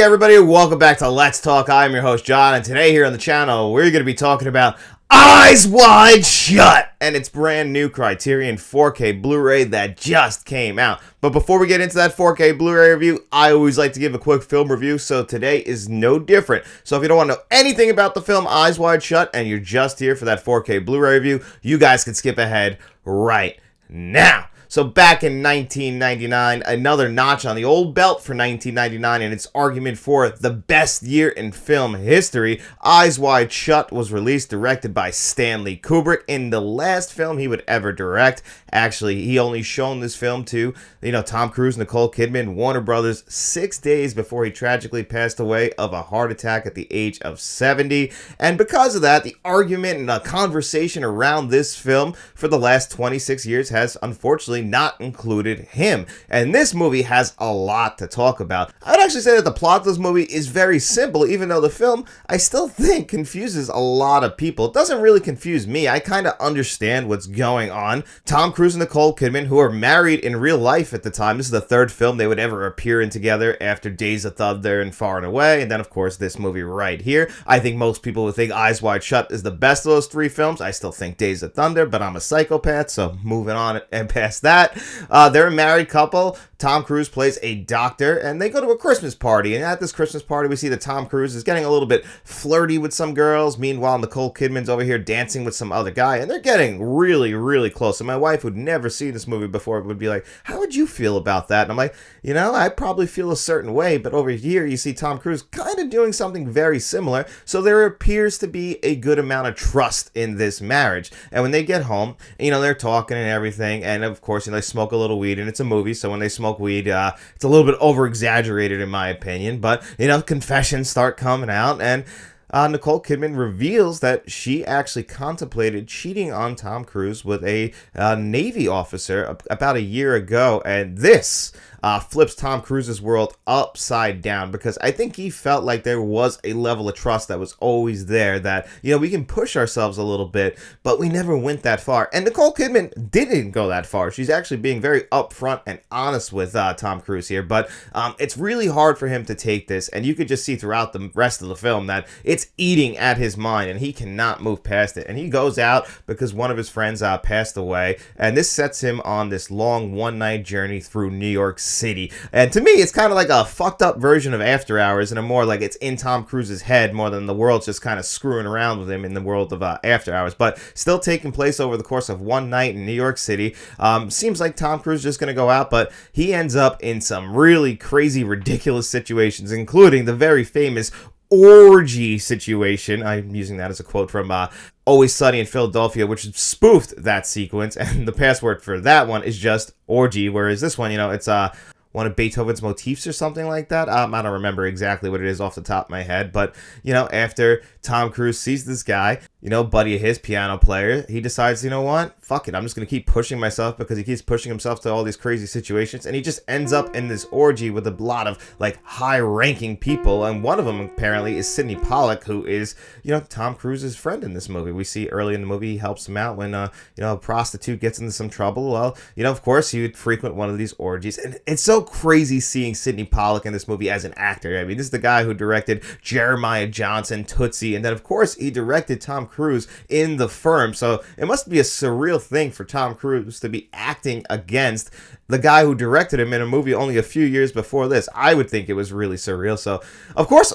Hey everybody, welcome back to Let's Talk. I'm your host John, and today here on the channel we're going to be talking about Eyes Wide Shut and its brand new Criterion 4K Blu-ray that just came out. But before we get into that 4K Blu-ray review, I always like to give a quick film review, so today is no different. So if you don't want to know anything about the film Eyes Wide Shut and you're just here for that 4K Blu-ray review, you guys can skip ahead right now. So back in 1999, another notch on the old belt for 1999 in its argument for the best year in film history, Eyes Wide Shut was released, directed by Stanley Kubrick in the last film he would ever direct. Actually, he only shown this film to, Tom Cruise, Nicole Kidman, Warner Brothers 6 days before he tragically passed away of a heart attack at the age of 70. And because of that, the argument and the conversation around this film for the last 26 years has unfortunately not included him. And this movie has a lot to talk about. I would actually say that the plot of this movie is very simple, even though the film, I still think, confuses a lot of people. It doesn't really confuse me. I kind of understand what's going on. Tom Cruise and Nicole Kidman, who are married in real life at the time, this is the third film they would ever appear in together after Days of Thunder and Far and Away, and then of course this movie right here. I think most people would think Eyes Wide Shut is the best of those three films. I still think Days of Thunder, but I'm a psychopath, so moving on and past that. They're a married couple. Tom Cruise plays a doctor, and they go to a Christmas party. And at this Christmas party, we see that Tom Cruise is getting a little bit flirty with some girls. Meanwhile, Nicole Kidman's over here dancing with some other guy, and they're getting really, really close. And my wife, who'd never seen this movie before, would be like, how would you feel about that? And I'm like, I probably feel a certain way, but over here, you see Tom Cruise kind of doing something very similar. So there appears to be a good amount of trust in this marriage. And when they get home, they're talking and everything, and of course, they smoke a little weed, and it's a movie, so when they smoke weed, it's a little bit over-exaggerated in my opinion, but, confessions start coming out, and Nicole Kidman reveals that she actually contemplated cheating on Tom Cruise with a Navy officer about a year ago, and this flips Tom Cruise's world upside down, because I think he felt like there was a level of trust that was always there, that, we can push ourselves a little bit, but we never went that far. And Nicole Kidman didn't go that far. She's actually being very upfront and honest with Tom Cruise here, but it's really hard for him to take this, and you could just see throughout the rest of the film that it's eating at his mind, and he cannot move past it. And he goes out because one of his friends passed away, and this sets him on this long one-night journey through New York City. And to me, it's kind of like a fucked up version of After Hours, and a more like it's in Tom Cruise's head more than the world's just kind of screwing around with him in the world of After Hours, but still taking place over the course of one night in New York City. Seems like Tom Cruise is just going to go out, but he ends up in some really crazy, ridiculous situations, including the very famous orgy situation. I'm using that as a quote from Always Sunny in Philadelphia, which spoofed that sequence, and the password for that one is just orgy, whereas this one, it's one of Beethoven's motifs or something like that. I don't remember exactly what it is off the top of my head, but, after Tom Cruise sees this guy, buddy of his, piano player, he decides, what? Fuck it, I'm just going to keep pushing myself, because he keeps pushing himself to all these crazy situations, and he just ends up in this orgy with a lot of, high-ranking people, and one of them, apparently, is Sidney Pollack, who is, Tom Cruise's friend in this movie. We see early in the movie, he helps him out when, a prostitute gets into some trouble. Well, of course, he would frequent one of these orgies, and it's so crazy seeing Sidney Pollack in this movie as an actor. I mean, this is the guy who directed Jeremiah Johnson, Tootsie, and then, of course, he directed Tom Cruise in The Firm, so it must be a surreal thing for Tom Cruise to be acting against the guy who directed him in a movie only a few years before this. I would think it was really surreal. So, of course,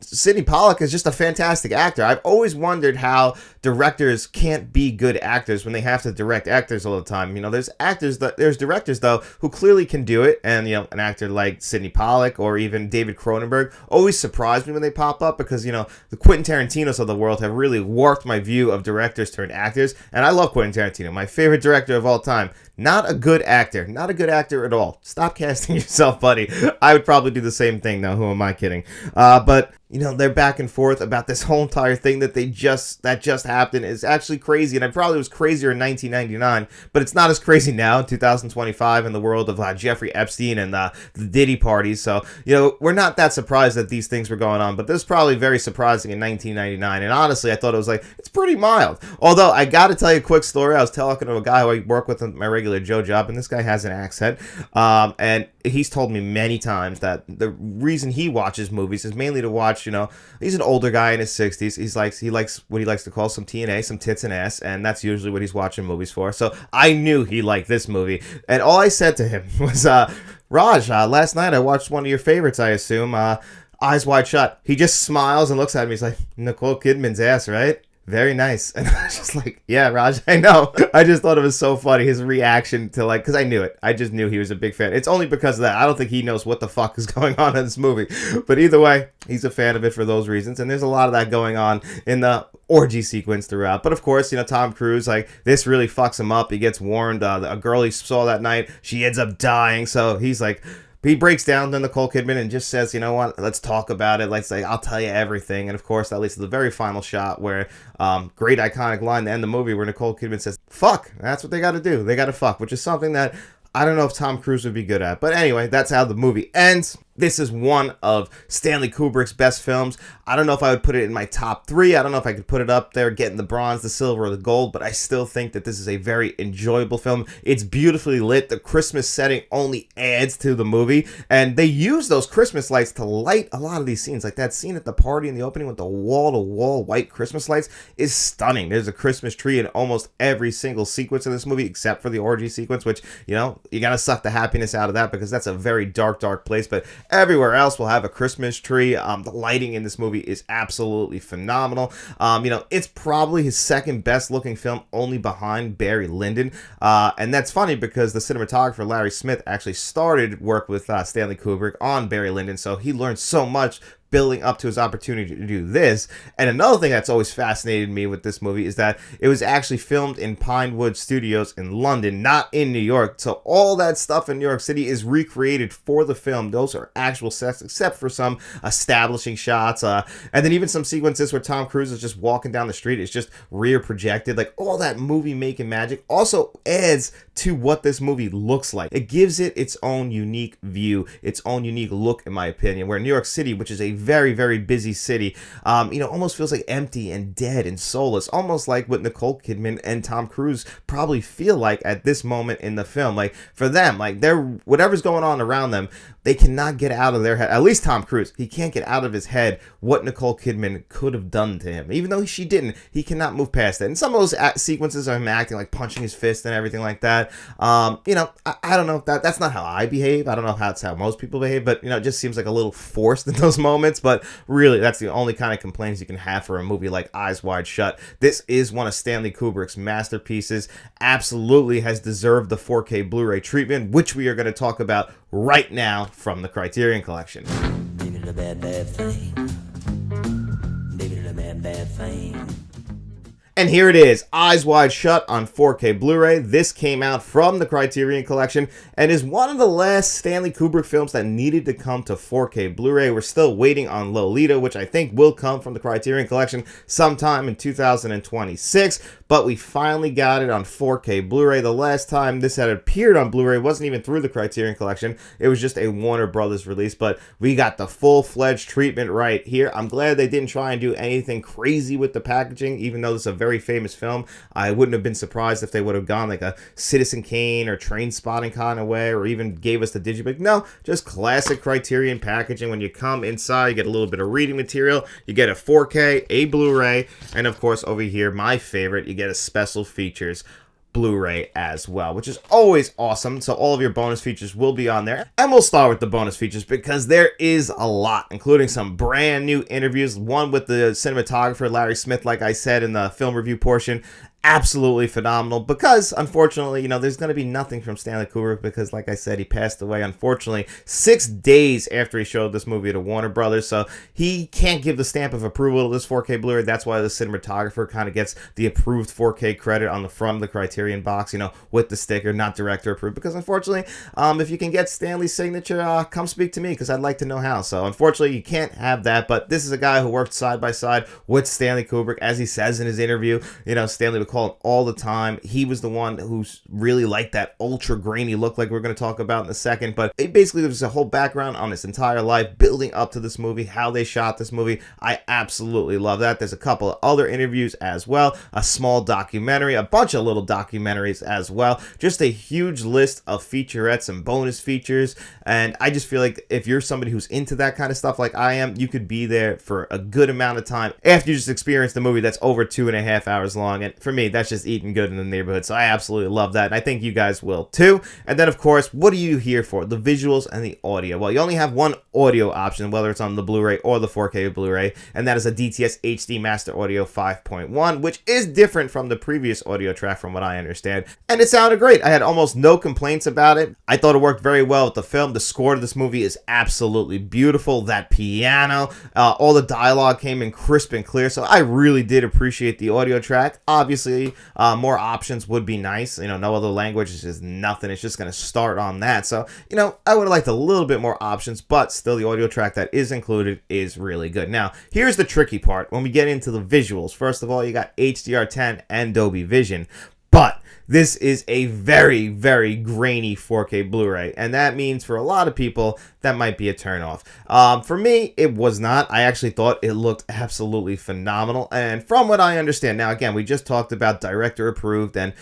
Sidney Pollack is just a fantastic actor. I've always wondered how directors can't be good actors when they have to direct actors all the time. There's directors though who clearly can do it, and an actor like Sidney Pollack or even David Cronenberg always surprise me when they pop up, because the Quentin Tarantinos of the world have really warped my view of directors turned actors, and I love Quentin Tarantino, my favorite director of all time. Not a good actor. Not a good actor at all. Stop casting yourself, buddy. I would probably do the same thing, though. Who am I kidding? But they're back and forth about this whole entire thing that just happened is actually crazy, and it probably was crazier in 1999, but it's not as crazy now in 2025 in the world of Jeffrey Epstein and the Diddy parties. So we're not that surprised that these things were going on, but this was probably very surprising in 1999. And honestly, I thought it was it's pretty mild. Although I got to tell you a quick story. I was talking to a guy who I work with on my regular Joe job, and this guy has an accent, and he's told me many times that the reason he watches movies is mainly to watch, he's an older guy in his 60s. He likes what he likes to call some TNA, some tits and ass, and that's usually what he's watching movies for. So I knew he liked this movie. And all I said to him was, Raj, last night I watched one of your favorites, I assume, Eyes Wide Shut. He just smiles and looks at me. He's like, Nicole Kidman's ass, right? Very nice. And I was just like, yeah, Raj, I know. I just thought it was so funny, his reaction to because I knew it. I just knew he was a big fan. It's only because of that. I don't think he knows what the fuck is going on in this movie. But either way, he's a fan of it for those reasons. And there's a lot of that going on in the orgy sequence throughout. But of course, Tom Cruise, this really fucks him up. He gets warned. A girl he saw that night, she ends up dying. So he's like, he breaks down to Nicole Kidman and just says, you know what, let's talk about it. I'll tell you everything. And of course, that leads to the very final shot where, great iconic line to end the movie where Nicole Kidman says, fuck, that's what they got to do. They got to fuck, which is something that I don't know if Tom Cruise would be good at. But anyway, that's how the movie ends. This is one of Stanley Kubrick's best films. I don't know if I would put it in my top 3. I don't know if I could put it up there, getting the bronze, the silver, or the gold, but I still think that this is a very enjoyable film. It's beautifully lit. The Christmas setting only adds to the movie, and they use those Christmas lights to light a lot of these scenes. Like that scene at the party in the opening with the wall-to-wall white Christmas lights is stunning. There's a Christmas tree in almost every single sequence of this movie, except for the orgy sequence, which, you gotta suck the happiness out of that because that's a very dark, dark place, but everywhere else will have a Christmas tree. The lighting in this movie is absolutely phenomenal. It's probably his second best looking film, only behind Barry Lyndon. And that's funny because the cinematographer Larry Smith actually started work with Stanley Kubrick on Barry Lyndon, so he learned so much building up to his opportunity to do this. And another thing that's always fascinated me with this movie is that it was actually filmed in Pinewood Studios in London, not in New York. So all that stuff in New York City is recreated for the film. Those are actual sets, except for some establishing shots. And then even some sequences where Tom Cruise is just walking down the street. It's just rear projected. All that movie making magic also adds to what this movie looks like. It gives it its own unique view, its own unique look, in my opinion, where New York City, which is a very, very busy city, almost feels like empty and dead and soulless, almost like what Nicole Kidman and Tom Cruise probably feel like at this moment in the film. For them, they're whatever's going on around them, they cannot get out of their head. At least Tom Cruise, he can't get out of his head what Nicole Kidman could have done to him. Even though she didn't, he cannot move past it. And some of those sequences of him acting punching his fist and everything like that. I don't know if that's not how I behave. I don't know if that's how most people behave, but it just seems like a little forced in those moments. But really, that's the only kind of complaints you can have for a movie like Eyes Wide Shut. This is one of Stanley Kubrick's masterpieces. Absolutely has deserved the 4K Blu-ray treatment, which we are going to talk about right now from the Criterion Collection. Baby, the bad, bad thing. Baby, the bad, bad thing. And here it is, Eyes Wide Shut on 4K Blu-ray. This came out from the Criterion Collection and is one of the last Stanley Kubrick films that needed to come to 4K Blu-ray. We're still waiting on Lolita, which I think will come from the Criterion Collection sometime in 2026, but we finally got it on 4K Blu-ray. The last time this had appeared on Blu-ray wasn't even through the Criterion Collection. It was just a Warner Brothers release, but we got the full-fledged treatment right here. I'm glad they didn't try and do anything crazy with the packaging, even though this is a very famous film. I wouldn't have been surprised if they would have gone a Citizen Kane or Train Spotting kind of way, or even gave us the digibook. No, just classic Criterion packaging. When you come inside, you get a little bit of reading material, you get a 4K, a Blu-ray, and of course over here, my favorite, you get a special features Blu-ray as well, which is always awesome. So all of your bonus features will be on there. And we'll start with the bonus features because there is a lot, including some brand new interviews, one with the cinematographer Larry Smith, like I said in the film review portion. Absolutely phenomenal because, unfortunately, there's going to be nothing from Stanley Kubrick because, like I said, he passed away, unfortunately, 6 days after he showed this movie to Warner Brothers, so he can't give the stamp of approval to this 4K Blu-ray. That's why the cinematographer kind of gets the approved 4K credit on the front of the Criterion box, with the sticker, not director approved, because, unfortunately, if you can get Stanley's signature, come speak to me because I'd like to know how. So, unfortunately, you can't have that, but this is a guy who worked side by side with Stanley Kubrick, as he says in his interview. Stanley would call it all the time. He was the one who's really liked that ultra grainy look like we're going to talk about in a second. But it basically gives a whole background on his entire life, building up to this movie, how they shot this movie. I absolutely love that. There's a couple of other interviews as well, a small documentary, a bunch of little documentaries as well. Just a huge list of featurettes and bonus features. And I just feel like if you're somebody who's into that kind of stuff like I am, you could be there for a good amount of time after you just experience the movie that's over 2.5 hours long. And for me, that's just eating good in the neighborhood. So I absolutely love that. And I think you guys will too. And then, of course, what are you here for? The visuals and the audio. Well, you only have one audio option, whether it's on the Blu-ray or the 4K Blu-ray, and that is a DTS HD Master Audio 5.1, which is different from the previous audio track from what I understand. And it sounded great. I had almost no complaints about it. I thought it worked very well with the film. The score to this movie is absolutely beautiful. That piano, all the dialogue came in crisp and clear, so I really did appreciate the audio track. Obviously, more options would be nice. No other language is just nothing. It's just going to start on that. So, I would have liked a little bit more options, but still the audio track that is included is really good. Now, here's the tricky part. When we get into the visuals, first of all, you got HDR10 and Dolby Vision, but this is a very, very grainy 4K Blu-ray, and that means for a lot of people, that might be a turnoff. For me, it was not. I actually thought it looked absolutely phenomenal, and from what I understand, now again, we just talked about director approved, and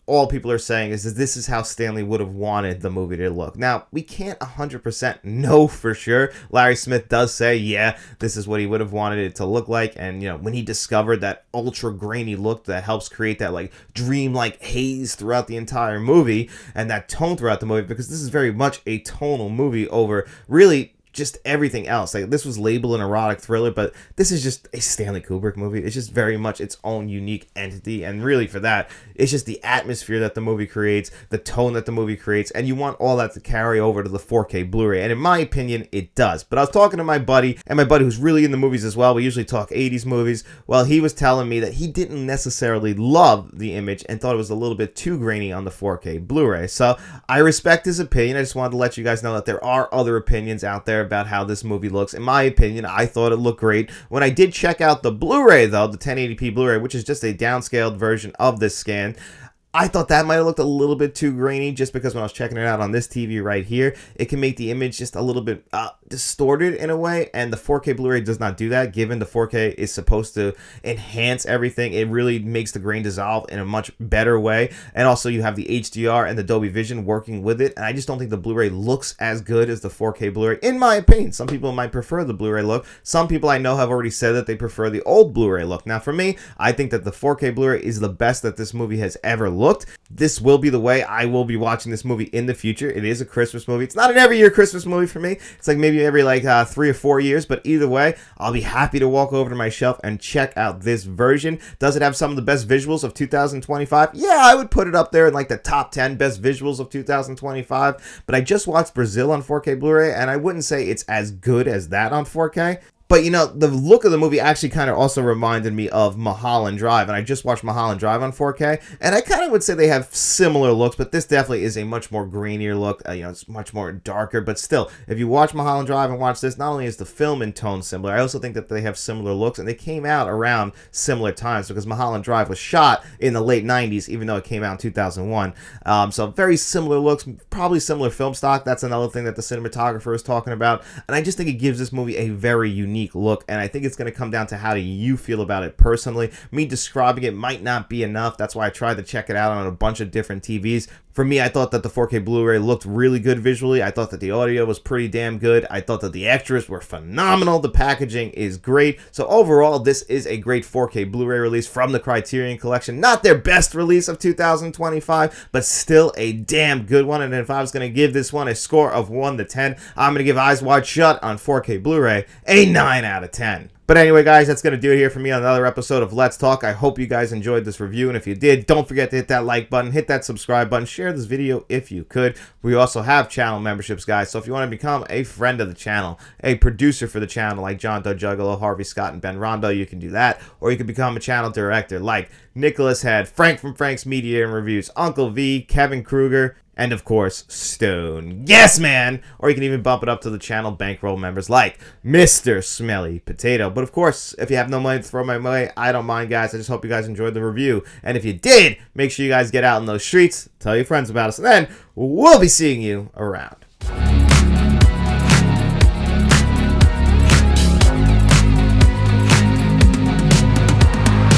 all people are saying is that this is how Stanley would have wanted the movie to look. Now, we can't 100% know for sure. Larry Smith does say, yeah, this is what he would have wanted it to look like, and when he discovered that ultra grainy look that helps create that like dream-like haze throughout the entire movie and that tone throughout the movie, because this is very much a tonal movie over really just everything else. Like, this was labeled an erotic thriller, but this is just a Stanley Kubrick movie. It's just very much its own unique entity, and really for that, it's just the atmosphere that the movie creates, the tone that the movie creates, and you want all that to carry over to the 4K Blu-ray, and in my opinion, it does. But I was talking to my buddy, and my buddy who's really into movies as well, we usually talk 80s movies, well, he was telling me that he didn't necessarily love the image and thought it was a little bit too grainy on the 4K Blu-ray. So I respect his opinion. I just wanted to let you guys know that there are other opinions out there about how this movie looks. In my opinion, I thought it looked great. When I did check out the Blu-ray, though, the 1080p Blu-ray, which is just a downscaled version of this scan, I thought that might have looked a little bit too grainy, just because when I was checking it out on this TV right here, it can make the image just a little bit distorted in a way, and the 4K Blu-ray does not do that. Given the 4K is supposed to enhance everything, it really makes the grain dissolve in a much better way, and also you have the HDR and the Dolby Vision working with it, and I just don't think the Blu-ray looks as good as the 4K Blu-ray, in my opinion. Some people might prefer the Blu-ray look. Some people I know have already said that they prefer the old Blu-ray look. Now, for me, I think that the 4K Blu-ray is the best that this movie has ever looked. This will be the way I will be watching this movie in the future. It is a Christmas movie. It's not an every year Christmas movie for me. It's like maybe every 3 or 4 years, but either way, I'll be happy to walk over to my shelf and check out this version. Does it have some of the best visuals of 2025? Yeah, I would put it up there in like the top 10 best visuals of 2025, but I just watched Brazil on 4K Blu-ray, and I wouldn't say it's as good as that on 4K. But, the look of the movie actually kind of also reminded me of Mulholland Drive, and I just watched Mulholland Drive on 4K, and I kind of would say they have similar looks, but this definitely is a much more grainier look. It's much more darker, but still, if you watch Mulholland Drive and watch this, not only is the film in tone similar, I also think that they have similar looks, and they came out around similar times, because Mulholland Drive was shot in the late 90s, even though it came out in 2001. So very similar looks, probably similar film stock. That's another thing that the cinematographer is talking about, and I just think it gives this movie a very unique look, and I think it's going to come down to how do you feel about it personally. Me describing it might not be enough. That's why I tried to check it out on a bunch of different TVs. For me, I thought that the 4K Blu-ray looked really good visually. I thought that the audio was pretty damn good. I thought that the extras were phenomenal. The packaging is great. So overall, this is a great 4K Blu-ray release from the Criterion Collection. Not their best release of 2025, but still a damn good one. And if I was going to give this one a score of 1 to 10, I'm going to give Eyes Wide Shut on 4K Blu-ray a 9 out of 10. But anyway, guys, that's going to do it here for me on another episode of Let's Talk. I hope you guys enjoyed this review, and if you did, don't forget to hit that like button, hit that subscribe button, share this video if you could. We also have channel memberships, guys, so if you want to become a friend of the channel, a producer for the channel like John Doe Juggalo, Harvey Scott, and Ben Rondo, you can do that, or you can become a channel director like Nicholas Head, Frank from Frank's Media and Reviews, Uncle V, Kevin Kruger, and of course, Stone. Yes, man! Or you can even bump it up to the channel bankroll members like Mr. Smelly Potato. But of course, if you have no money to throw my way, I don't mind, guys. I just hope you guys enjoyed the review. And if you did, make sure you guys get out in those streets, tell your friends about us, and then we'll be seeing you around.